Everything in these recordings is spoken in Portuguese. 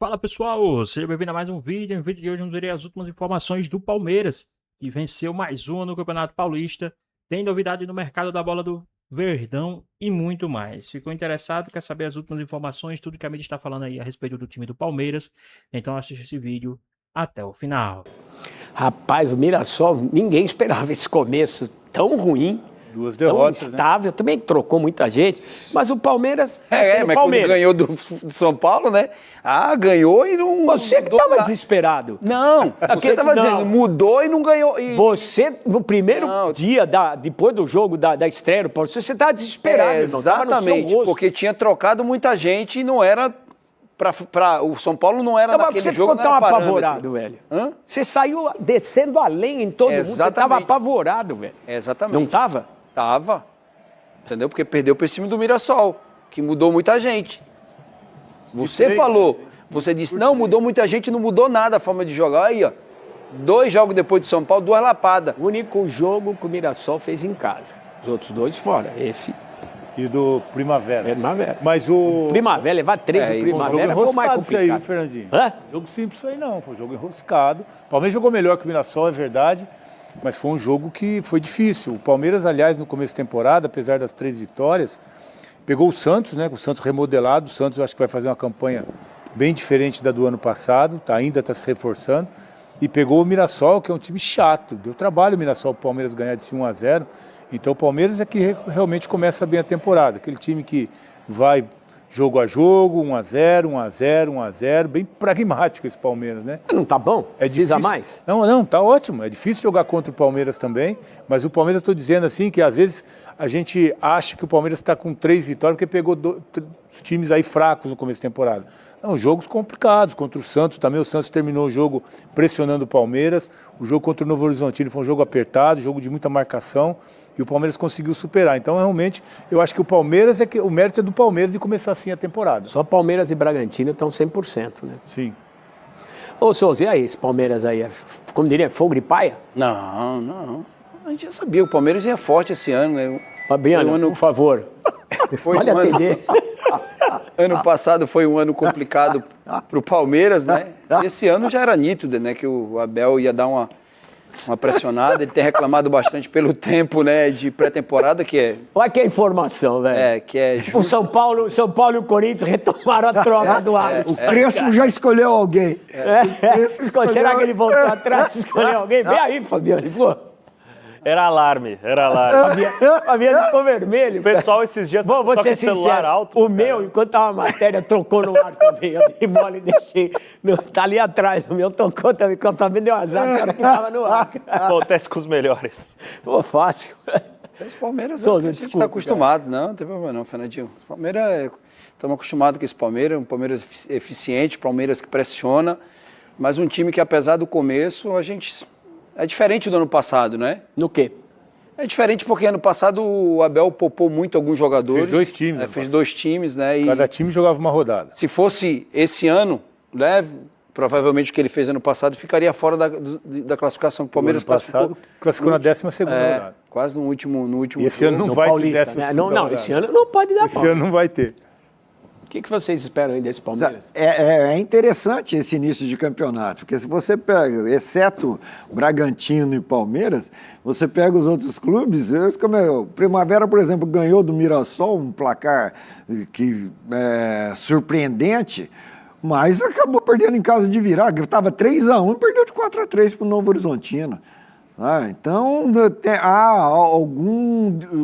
Fala pessoal, seja bem-vindo a mais um vídeo. No vídeo de hoje vamos ver as últimas informações do Palmeiras, que venceu mais uma no Campeonato Paulista. Tem novidade no mercado da bola do Verdão e muito mais. Ficou interessado? Quer saber as últimas informações, tudo que a mídia está falando aí a respeito do time do Palmeiras? Então assiste esse vídeo até o final. Rapaz, o Mirassol, ninguém esperava esse começo tão ruim. Duas derrotas, tão instável, também trocou muita gente, mas o Palmeiras mas Palmeiras. quando ganhou do São Paulo, né? ganhou e não... Você que estava desesperado. Não, você estava dizendo, mudou e não ganhou. Você, no primeiro dia, depois do jogo, da estreia do Palmeiras, você estava desesperado, irmão. Exatamente, porque tinha trocado muita gente e não era... o São Paulo não era naquele você jogo. Você ficou tão apavorado, velho. Você saiu descendo a lenha em todo mundo, você estava apavorado, velho. Exatamente. Não estava? Tava. Entendeu? Porque perdeu para esse time do Mirassol, que mudou muita gente. Você falou, você disse, não, mudou muita gente, não mudou nada a forma de jogar. Aí, ó, 2 jogos depois do São Paulo, 2 lapadas. O único jogo que o Mirassol fez em casa. Os outros 2 fora. Esse... E do Primavera. Mas o... Primavera, levar 3 do Primavera foi mais complicado. Isso aí, Fernandinho. Hã? Jogo simples isso aí não, foi um jogo enroscado. O Palmeiras jogou melhor que o Mirassol, é verdade, mas foi um jogo que foi difícil. O Palmeiras, aliás, no começo da temporada, apesar das 3 vitórias, pegou o Santos, né? O Santos remodelado. O Santos acho que vai fazer uma campanha bem diferente da do ano passado, ainda está se reforçando. E pegou o Mirassol, que é um time chato. Deu trabalho o Mirassol, o Palmeiras ganhar de 1-0. Então o Palmeiras é que realmente começa bem a temporada. Aquele time que vai jogo a jogo, 1-0, 1-0, 1-0. Bem pragmático esse Palmeiras, né? Não tá bom? Precisa mais? Não, tá ótimo. É difícil jogar contra o Palmeiras também. Mas o Palmeiras, estou dizendo assim, que às vezes a gente acha que o Palmeiras está com 3 vitórias porque pegou os times aí fracos no começo da temporada. Não, jogos complicados. Contra o Santos também. O Santos terminou o jogo pressionando o Palmeiras. O jogo contra o Novo Horizontino foi um jogo apertado, jogo de muita marcação. E o Palmeiras conseguiu superar. Então, realmente, eu acho que o mérito é do Palmeiras de começar assim a temporada. Só Palmeiras e Bragantino estão 100%, né? Sim. Ô, Souza, e aí, esse Palmeiras aí, como diria, fogo de paia? Não. A gente já sabia, o Palmeiras ia forte esse ano, né? Fabiano, por favor, pode atender. Ano passado foi um ano complicado para o Palmeiras, né? Esse ano já era nítido, né? Que o Abel ia dar uma pressionada. Ele tem reclamado bastante pelo tempo, né, de pré-temporada, que é... Olha que informação, velho. Que é... O São Paulo e o Corinthians retomaram a troca do Alisson. O Crespo já escolheu alguém. Será que ele voltou atrás e escolheu alguém? Vem aí, Fabiano, pô. Era alarme. Fabiano ficou vermelho. O pessoal esses dias Bom, toca o celular alto. O meu, enquanto tava a matéria, trocou no ar também. Eu dei mole e deixei. Tá ali atrás, o meu tocou também, porque eu também deu azar, na hora que tava no ar. Acontece com os melhores. Pô, fácil. Os Palmeiras, Souza, a gente tá acostumado. Não tem problema não, Fernandinho. Os Palmeiras, estamos acostumados com esse Palmeiras, um Palmeiras eficiente, Palmeiras que pressiona, mas um time que, apesar do começo, a gente... É diferente do ano passado, né? No quê? É diferente porque ano passado o Abel poupou muito alguns jogadores. Fez 2 times. Fez 2 times, né? E cada time jogava uma rodada. se fosse esse ano, né? Provavelmente o que ele fez ano passado ficaria fora da classificação. O Palmeiras classificou na 12ª rodada. Quase no último E esse ano não vai Paulista, ter 12ª né? rodada. Não, esse ano não pode dar Esse ano não vai ter. O que vocês esperam aí desse Palmeiras? É interessante esse início de campeonato, porque se você pega, exceto Bragantino e Palmeiras, você pega os outros clubes, o Primavera, por exemplo, ganhou do Mirassol, um placar que surpreendente, mas acabou perdendo em casa de virar, estava 3-1 e perdeu de 4-3 para o Novo Horizontino. Então, há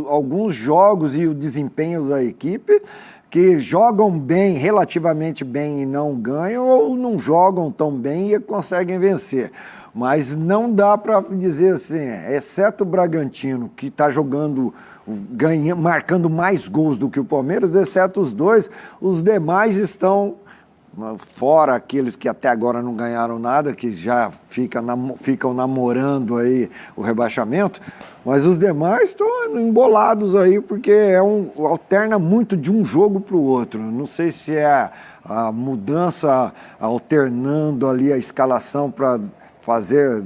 alguns jogos e o desempenho da equipe que jogam bem, relativamente bem e não ganham, ou não jogam tão bem e conseguem vencer. Mas não dá para dizer assim, exceto o Bragantino, que está jogando, marcando mais gols do que o Palmeiras, exceto os 2, os demais estão... fora aqueles que até agora não ganharam nada, que já ficam namorando aí o rebaixamento, mas os demais estão embolados aí, porque alterna muito de um jogo para o outro. Não sei se é a mudança alternando ali a escalação para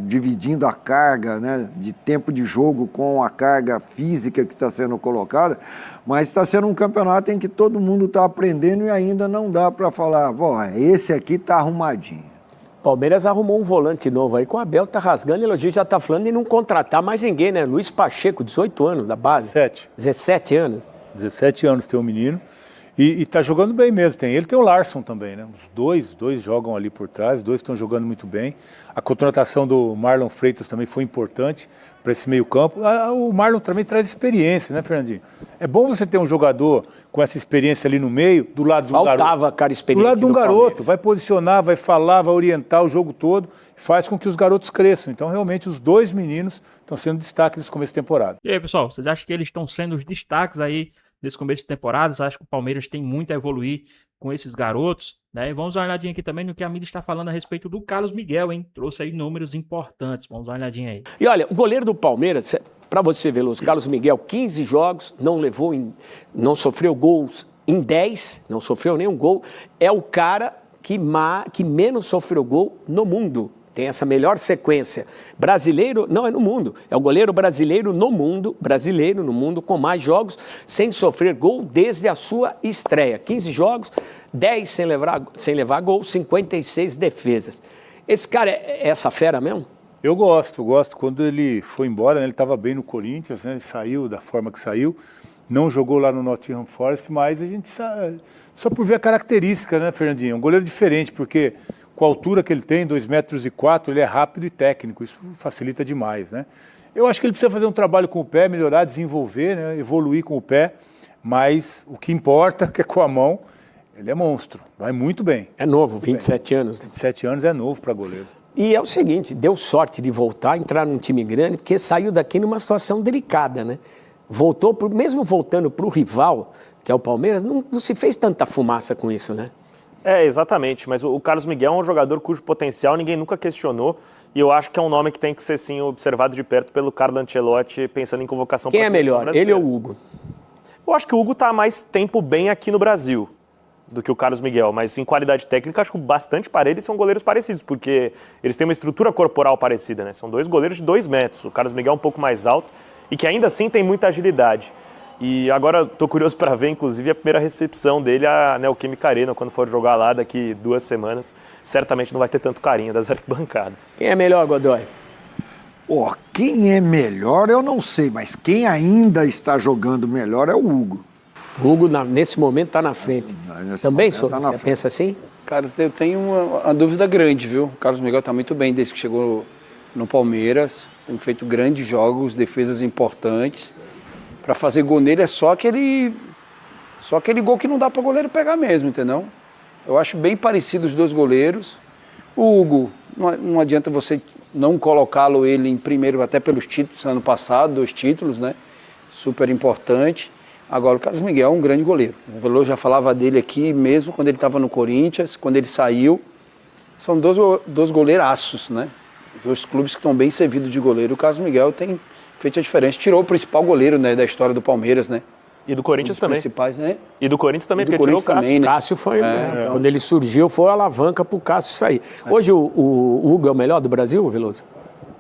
dividindo a carga, né, de tempo de jogo com a carga física que está sendo colocada, mas está sendo um campeonato em que todo mundo está aprendendo e ainda não dá para falar, esse aqui está arrumadinho. Palmeiras arrumou um volante novo aí, com o Abel tá rasgando elogio, já tá falando de não contratar mais ninguém, né? Luiz Pacheco, 18 anos da base. 17 anos. 17 anos tem um menino. E tá jogando bem mesmo. Tem ele, tem o Larson também, né? Os dois jogam ali por trás, os dois estão jogando muito bem. A contratação do Marlon Freitas também foi importante para esse meio-campo. O Marlon também traz experiência, né, Fernandinho? É bom você ter um jogador com essa experiência ali no meio, do lado de um garoto. Faltava cara experiente. Do lado de um garoto, Palmeiras. vai posicionar, vai falar, vai orientar o jogo todo, faz com que os garotos cresçam. Então, realmente, os dois meninos estão sendo destaque nesse começo de temporada. E aí, pessoal, vocês acham que eles estão sendo os destaques aí nesse começo de temporada? Vocês acham que o Palmeiras tem muito a evoluir com esses garotos? Né? E vamos dar uma olhadinha aqui também no que a mídia está falando a respeito do Carlos Miguel, hein? Trouxe aí números importantes. Vamos dar uma olhadinha aí. E olha, o goleiro do Palmeiras, para você ver, Luz, Carlos Miguel, 15 jogos, não sofreu gols em 10, não sofreu nenhum gol. É o cara que menos sofreu gol no mundo. Tem essa melhor sequência. Brasileiro, não é no mundo, é o goleiro brasileiro no mundo com mais jogos, sem sofrer gol desde a sua estreia. 15 jogos, 10 sem levar gol, 56 defesas. Esse cara é essa fera mesmo? Eu gosto. Quando ele foi embora, né, ele estava bem no Corinthians, né, ele saiu da forma que saiu, não jogou lá no Nottingham Forest, mas a gente sabe, só por ver a característica, né, Fernandinho? Um goleiro diferente, porque com a altura que ele tem, 2,04 metros, ele é rápido e técnico, isso facilita demais, né? Eu acho que ele precisa fazer um trabalho com o pé, melhorar, desenvolver, né, evoluir com o pé, mas o que importa, que é com a mão, ele é monstro, vai muito bem. É novo, 27 anos. 27 anos é novo para goleiro. E é o seguinte, deu sorte de voltar, entrar num time grande, porque saiu daqui numa situação delicada, né? Mesmo voltando para o rival, que é o Palmeiras, não se fez tanta fumaça com isso, né? Exatamente, mas o Carlos Miguel é um jogador cujo potencial ninguém nunca questionou e eu acho que é um nome que tem que ser sim observado de perto pelo Carlo Ancelotti pensando em convocação para a seleção Quem é melhor, ele ou o Hugo? Eu acho que o Hugo está há mais tempo bem aqui no Brasil do que o Carlos Miguel, mas em qualidade técnica acho que bastante parelhos são goleiros parecidos, porque eles têm uma estrutura corporal parecida, né? São dois goleiros de 2 metros, o Carlos Miguel é um pouco mais alto e que ainda assim tem muita agilidade. E agora estou curioso para ver, inclusive, a primeira recepção dele à Neoquímica Arena, quando for jogar lá daqui 2 semanas. Certamente não vai ter tanto carinho das arquibancadas. Quem é melhor, Godoy? Quem é melhor eu não sei, mas quem ainda está jogando melhor é o Hugo. O Hugo, nesse momento, está na frente. Também, Souza, tá na você pensa assim? Cara, eu tenho uma dúvida grande, viu? O Carlos Miguel está muito bem desde que chegou no Palmeiras. Tem feito grandes jogos, defesas importantes. Para fazer gol nele é só aquele gol que não dá para o goleiro pegar mesmo, entendeu? Eu acho bem parecido os dois goleiros. O Hugo, não adianta você não colocá-lo ele em primeiro, até pelos títulos ano passado, 2 títulos, né? Super importante. Agora, o Carlos Miguel é um grande goleiro. O Veloso já falava dele aqui mesmo quando ele estava no Corinthians, quando ele saiu. São dois goleiraços, né? 2 clubes que estão bem servidos de goleiro. O Carlos Miguel tem feito a diferença. Tirou o principal goleiro, né, da história do Palmeiras, né? E do Corinthians também. Principais, né? E do Corinthians também, do porque Corinthians tirou o Cássio. também, né? Cássio foi, quando ele surgiu, foi a alavanca para o Cássio sair. Hoje o Hugo é o melhor do Brasil, Veloso?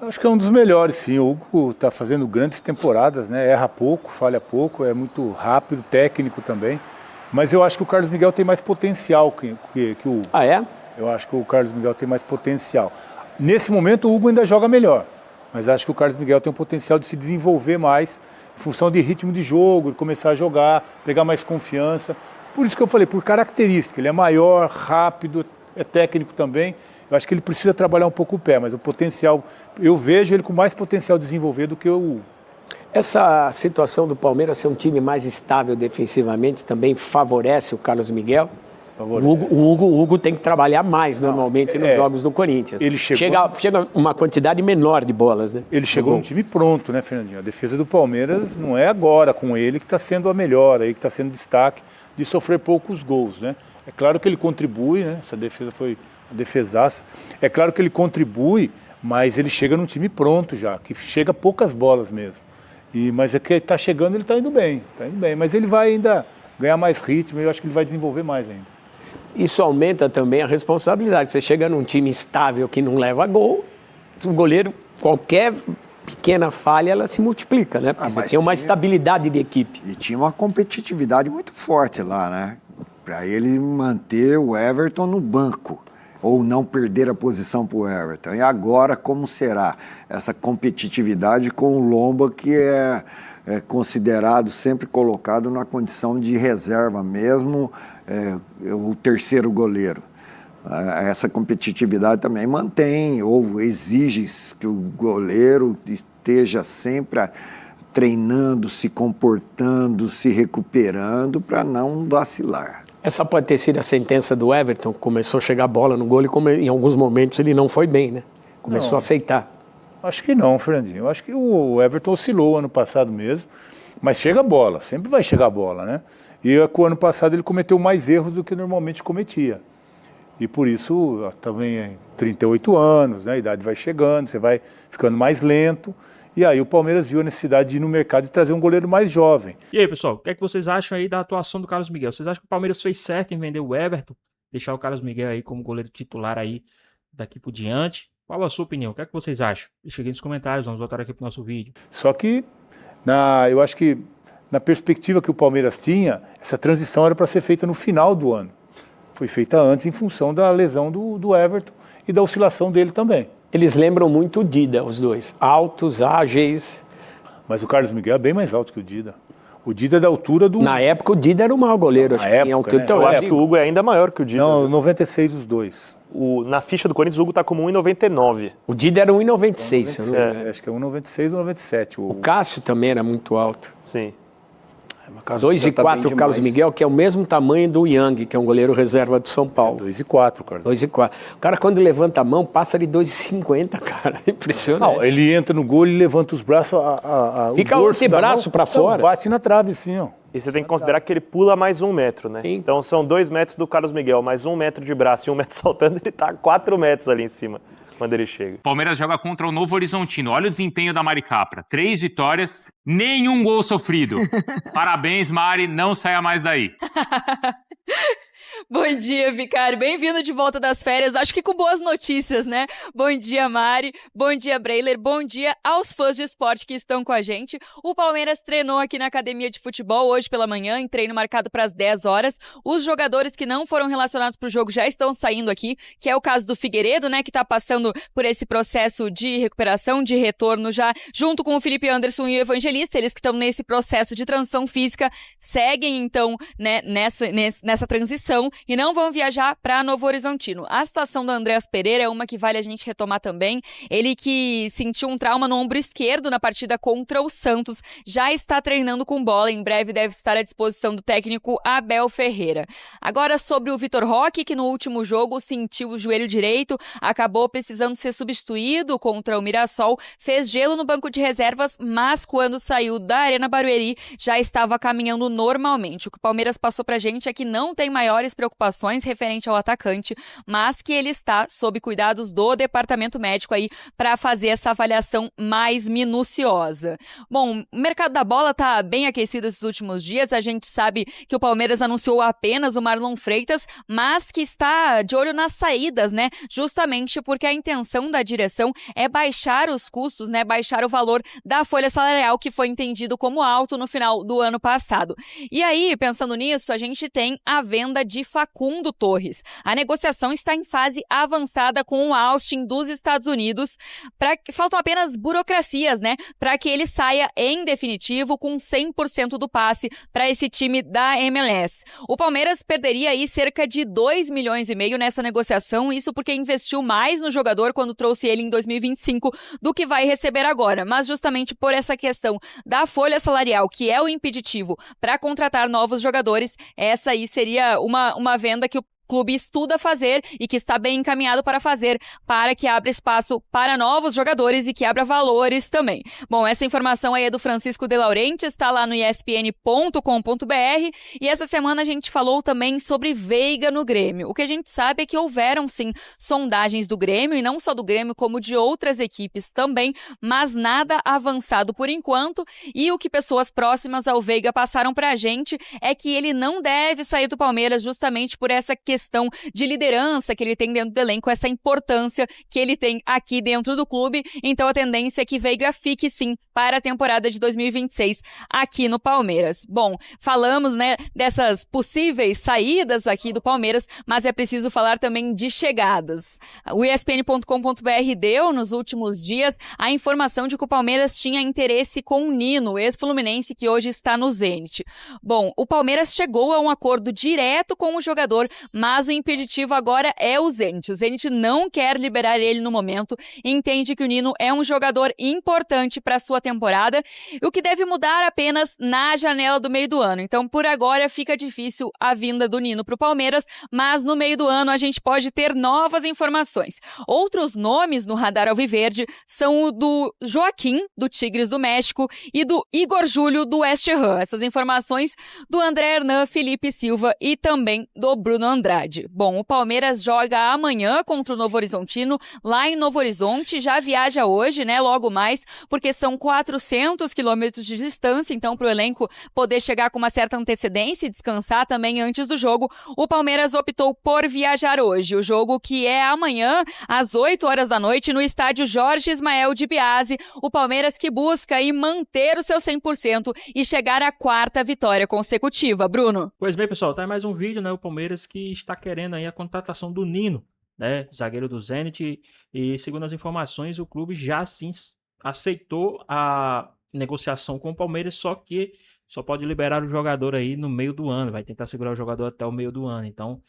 Acho que é um dos melhores, sim. O Hugo está fazendo grandes temporadas, né? Erra pouco, falha pouco, é muito rápido, técnico também. Mas eu acho que o Carlos Miguel tem mais potencial que o Hugo. Ah, é? Eu acho que o Carlos Miguel tem mais potencial. Nesse momento, o Hugo ainda joga melhor. Mas acho que o Carlos Miguel tem o potencial de se desenvolver mais em função de ritmo de jogo, de começar a jogar, pegar mais confiança. Por isso que eu falei, por característica. Ele é maior, rápido, é técnico também. Eu acho que ele precisa trabalhar um pouco o pé, mas o potencial, eu vejo ele com mais potencial de desenvolver do que o Hugo. Essa situação do Palmeiras ser um time mais estável defensivamente também favorece o Carlos Miguel? O Hugo tem que trabalhar mais normalmente nos jogos do Corinthians. Ele chega uma quantidade menor de bolas, né? Ele chegou num time pronto, né, Fernandinho? A defesa do Palmeiras não é agora com ele que está sendo a melhor, aí que está sendo destaque de sofrer poucos gols, né? É claro que ele contribui, né? Essa defesa foi uma defesaça. É claro que ele contribui, mas ele chega num time pronto já, que chega poucas bolas mesmo. Mas é que está chegando, ele está indo bem, mas ele vai ainda ganhar mais ritmo e eu acho que ele vai desenvolver mais ainda. Isso aumenta também a responsabilidade. Você chega num time estável que não leva gol, O goleiro, qualquer pequena falha, ela se multiplica, né? Porque você mas tem uma tinha- estabilidade de equipe. E tinha uma competitividade muito forte lá, né? Para ele manter o Everton no banco, ou não perder a posição para o Everton. E agora, como será essa competitividade com o Lomba, que é considerado, sempre colocado na condição de reserva mesmo, o terceiro goleiro. Essa competitividade também mantém ou exige que o goleiro esteja sempre treinando, se comportando, se recuperando para não vacilar. Essa pode ter sido a sentença do Everton, começou a chegar a bola no gol e em alguns momentos ele não foi bem, né? Começou a aceitar. Acho que não, Fernandinho. Eu acho que o Everton oscilou ano passado mesmo, mas chega a bola, sempre vai chegar a bola, né? E o ano passado ele cometeu mais erros do que normalmente cometia. E por isso, também 38 anos, né? A idade vai chegando, você vai ficando mais lento. E aí o Palmeiras viu a necessidade de ir no mercado e trazer um goleiro mais jovem. E aí, pessoal, o que é que vocês acham aí da atuação do Carlos Miguel? Vocês acham que o Palmeiras fez certo em vender o Everton, deixar o Carlos Miguel aí como goleiro titular aí daqui por diante? Qual a sua opinião? O que é que vocês acham? Deixa aqui nos comentários, vamos voltar aqui pro nosso vídeo. Só que, eu acho que na perspectiva que o Palmeiras tinha, essa transição era para ser feita no final do ano. Foi feita antes em função da lesão do Everton e da oscilação dele também. Eles lembram muito o Dida, os dois. Altos, ágeis. Mas o Carlos Miguel é bem mais alto que o Dida. O Dida é da altura do... Na época o Dida era o maior goleiro. Acho que tinha época, altura. né? Então, Eu acho que o Hugo é ainda maior que o Dida. Não, 96 os dois. Na ficha do Corinthians, o Hugo tá como 1,99. o Dida era 1,96, se eu não me engano. Acho que é 1,96 ou 97. O Cássio também era muito alto. Sim. 2,4 o Carlos Miguel, que é o mesmo tamanho do Yang, que é um goleiro reserva do São Paulo. 2,4, cara. 2,4. O cara, quando levanta a mão, passa de 2,50, cara. Impressionante. Não, ele entra no gol, ele levanta os braços, Fica o antebraço pra fora. Bate na trave, sim, ó. E você tem que considerar que ele pula mais 1 metro, né? Sim. Então são 2 metros do Carlos Miguel, mais 1 metro de braço e 1 metro saltando, ele tá a 4 metros ali em cima quando ele chega. Palmeiras joga contra o Novo Horizontino. Olha o desempenho da Mari Capra. 3 vitórias, nenhum gol sofrido. Parabéns, Mari, não saia mais daí. Bom dia, Vicário. Bem-vindo de volta das férias. Acho que com boas notícias, né? Bom dia, Mari. Bom dia, Breiler. Bom dia aos fãs de esporte que estão com a gente. O Palmeiras treinou aqui na academia de futebol hoje pela manhã, em treino marcado para as 10 horas. Os jogadores que não foram relacionados para o jogo já estão saindo aqui, que é o caso do Figueiredo, né? Que está passando por esse processo de recuperação, de retorno já, junto com o Felipe Anderson e o Evangelista. Eles que estão nesse processo de transição física, seguem, então, né, nessa transição e não vão viajar para Novo Horizontino. A situação do Andreas Pereira é uma que vale a gente retomar também. Ele que sentiu um trauma no ombro esquerdo na partida contra o Santos, já está treinando com bola. Em breve deve estar à disposição do técnico Abel Ferreira. Agora sobre o Vitor Roque, que no último jogo sentiu o joelho direito, acabou precisando ser substituído contra o Mirassol, fez gelo no banco de reservas, mas quando saiu da Arena Barueri já estava caminhando normalmente. O que o Palmeiras passou pra gente é que não tem maiores preocupações referente ao atacante, mas que ele está sob cuidados do departamento médico aí para fazer essa avaliação mais minuciosa. Bom, o mercado da bola tá bem aquecido esses últimos dias. A gente sabe que o Palmeiras anunciou apenas o Marlon Freitas, mas que está de olho nas saídas, né? Justamente porque a intenção da direção é baixar os custos, né? Baixar o valor da folha salarial que foi entendido como alto no final do ano passado. E aí, pensando nisso, a gente tem a venda de Facundo Torres. A negociação está em fase avançada com o Austin dos Estados Unidos. Faltam apenas burocracias, né? Para que ele saia em definitivo com 100% do passe para esse time da MLS. O Palmeiras perderia aí cerca de 2,5 milhões nessa negociação, isso porque investiu mais no jogador quando trouxe ele em 2025 do que vai receber agora. Mas justamente por essa questão da folha salarial, que é o impeditivo para contratar novos jogadores, essa aí seria uma venda que o clube estuda fazer e que está bem encaminhado para fazer, para que abra espaço para novos jogadores e que abra valores também. Bom, essa informação aí é do Francisco De Laurenti, está lá no espn.com.br, e essa semana a gente falou também sobre Veiga no Grêmio. O que a gente sabe é que houveram sim sondagens do Grêmio, e não só do Grêmio, como de outras equipes também, mas nada avançado por enquanto, e o que pessoas próximas ao Veiga passaram para a gente é que ele não deve sair do Palmeiras justamente por essa questão questão de liderança que ele tem dentro do elenco, essa importância que ele tem aqui dentro do clube. Então a tendência é que Veiga fique sim para a temporada de 2026 aqui no Palmeiras. Bom, falamos, né, dessas possíveis saídas aqui do Palmeiras, mas é preciso falar também de chegadas. O ESPN.com.br deu nos últimos dias a informação de que o Palmeiras tinha interesse com o Nino, ex-fluminense, que hoje está no Zenit. Bom, o Palmeiras chegou a um acordo direto com o jogador, mas o impeditivo agora é o Zenit. O Zenit não quer liberar ele no momento e entende que o Nino é um jogador importante para a sua temporada, o que deve mudar apenas na janela do meio do ano. Então, por agora, fica difícil a vinda do Nino para o Palmeiras, mas no meio do ano a gente pode ter novas informações. Outros nomes no radar alviverde são o do Joaquim, do Tigres do México, e do Igor Júlio, do West Ham. Essas informações do André Hernan, Felipe Silva e também do Bruno Andrade. Bom, o Palmeiras joga amanhã contra o Novo Horizontino, lá em Novo Horizonte, já viaja hoje, né, logo mais, porque são 400 quilômetros de distância, então para o elenco poder chegar com uma certa antecedência e descansar também antes do jogo, o Palmeiras optou por viajar hoje. O jogo que é amanhã, às 8 horas da noite, no estádio Jorge Ismael de Biase, o Palmeiras que busca aí manter o seu 100% e chegar à 4ª vitória consecutiva. Bruno? Pois bem, pessoal, tá aí mais um vídeo, né? O Palmeiras que está querendo aí a contratação do Nino, né? Zagueiro do Zenit, e segundo as informações, o clube já sim aceitou a negociação com o Palmeiras, só que só pode liberar o jogador aí no meio do ano, vai tentar segurar o jogador até o meio do ano. Então,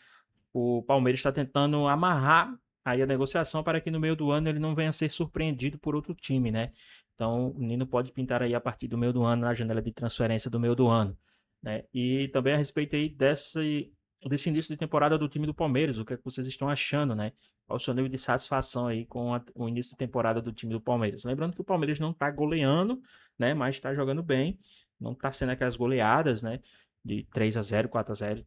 o Palmeiras está tentando amarrar aí a negociação para que no meio do ano ele não venha a ser surpreendido por outro time, né? Então, o Nino pode pintar aí a partir do meio do ano, na janela de transferência do meio do ano, né? E também a respeito aí desse início de temporada do time do Palmeiras, o que é que vocês estão achando, né? Qual o seu nível de satisfação aí com o início de temporada do time do Palmeiras? Lembrando que o Palmeiras não está goleando, né? Mas está jogando bem, não está sendo aquelas goleadas, né? De 3-0, 4-0.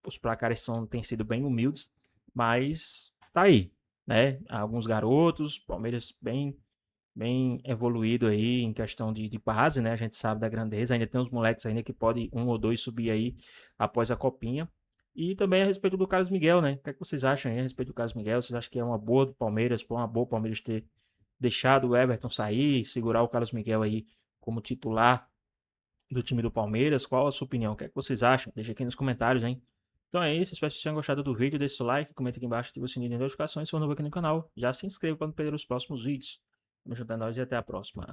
Os placares têm sido bem humildes, mas tá aí, né? Alguns garotos, Palmeiras bem evoluído aí em questão de base, né? A gente sabe da grandeza, ainda tem uns moleques ainda que podem um ou dois subir aí após a copinha. E também a respeito do Carlos Miguel, né? O que é que vocês acham aí a respeito do Carlos Miguel? Vocês acham que é uma boa do Palmeiras, uma boa o Palmeiras ter deixado o Everton sair e segurar o Carlos Miguel aí como titular do time do Palmeiras? Qual a sua opinião? O que é que vocês acham? Deixa aqui nos comentários, hein? Então é isso, espero que vocês tenham gostado do vídeo, deixe o like, comenta aqui embaixo, ative o sininho de notificações, se for novo aqui no canal, já se inscreva para não perder os próximos vídeos. Vamos juntar nós e até a próxima.